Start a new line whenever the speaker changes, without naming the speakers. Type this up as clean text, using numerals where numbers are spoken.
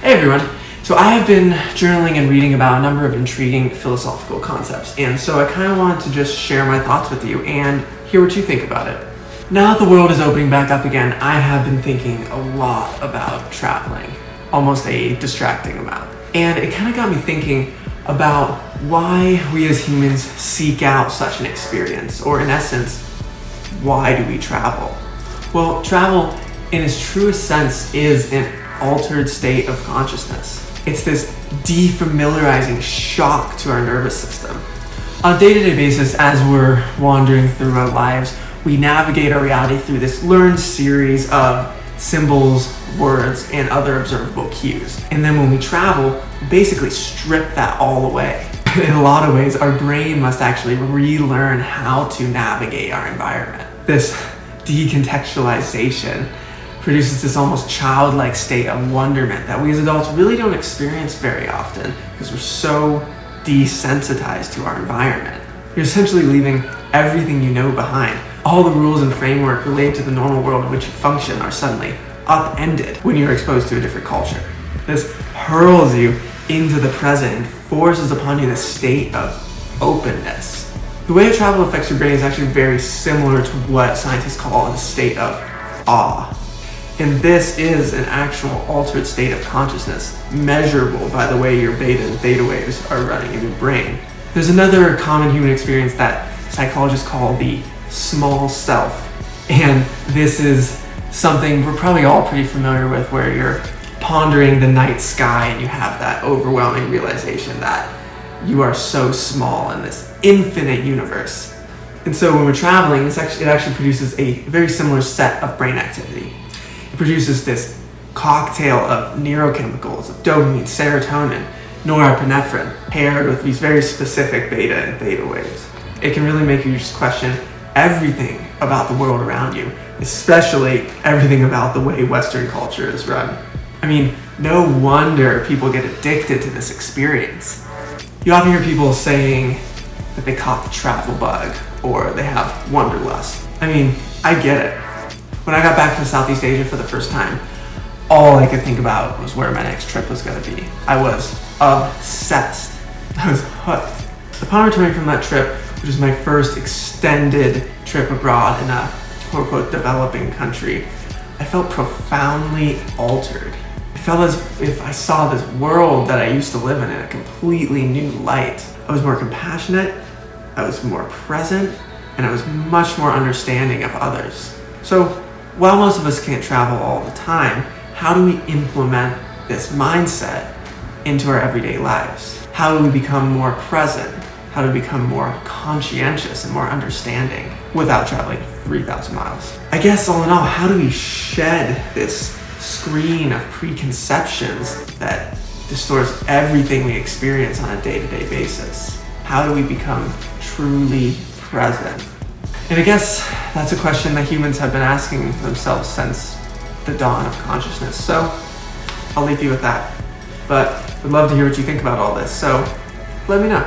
Hey everyone. So I have been journaling and reading about a number of intriguing philosophical concepts, and so I kind of wanted to just share my thoughts with you and hear what you think about it. Now that the world is opening back up again, I have been thinking a lot about traveling, almost a distracting amount. And it kind of got me thinking about why we as humans seek out such an experience, or in essence, why do we travel? Well, travel in its truest sense is an altered state of consciousness. It's this defamiliarizing shock to our nervous system. On a day-to-day basis, as we're wandering through our lives, we navigate our reality through this learned series of symbols, words, and other observable cues. And then when we travel, we basically strip that all away. In a lot of ways, our brain must actually relearn how to navigate our environment. This decontextualization produces this almost childlike state of wonderment that we as adults really don't experience very often because we're so desensitized to our environment. You're essentially leaving everything you know behind. All the rules and framework related to the normal world in which you function are suddenly upended when you're exposed to a different culture. This hurls you into the present and forces upon you this state of openness. The way travel affects your brain is actually very similar to what scientists call a state of awe. And this is an actual altered state of consciousness, measurable by the way your beta and theta waves are running in your brain. There's another common human experience that psychologists call the small self. And this is something we're probably all pretty familiar with, where you're pondering the night sky and you have that overwhelming realization that you are so small in this infinite universe. And so when we're traveling, it actually produces a very similar set of brain activity. It produces this cocktail of neurochemicals, of dopamine, serotonin, norepinephrine, paired with these very specific beta and theta waves. It can really make you just question everything about the world around you, especially everything about the way Western culture is run. I mean, no wonder people get addicted to this experience. You often hear people saying that they caught the travel bug or they have wanderlust. I mean, I get it. When I got back from Southeast Asia for the first time, all I could think about was where my next trip was going to be. I was obsessed. I was hooked. Upon returning from that trip, which was my first extended trip abroad in a quote-unquote developing country, I felt profoundly altered. It felt as if I saw this world that I used to live in a completely new light. I was more compassionate, I was more present, and I was much more understanding of others. So, while most of us can't travel all the time, how do we implement this mindset into our everyday lives? How do we become more present? How do we become more conscientious and more understanding without traveling 3,000 miles? I guess all in all, how do we shed this screen of preconceptions that distorts everything we experience on a day-to-day basis? How do we become truly present? And I guess that's a question that humans have been asking themselves since the dawn of consciousness. So I'll leave you with that. But I'd love to hear what you think about all this. So let me know.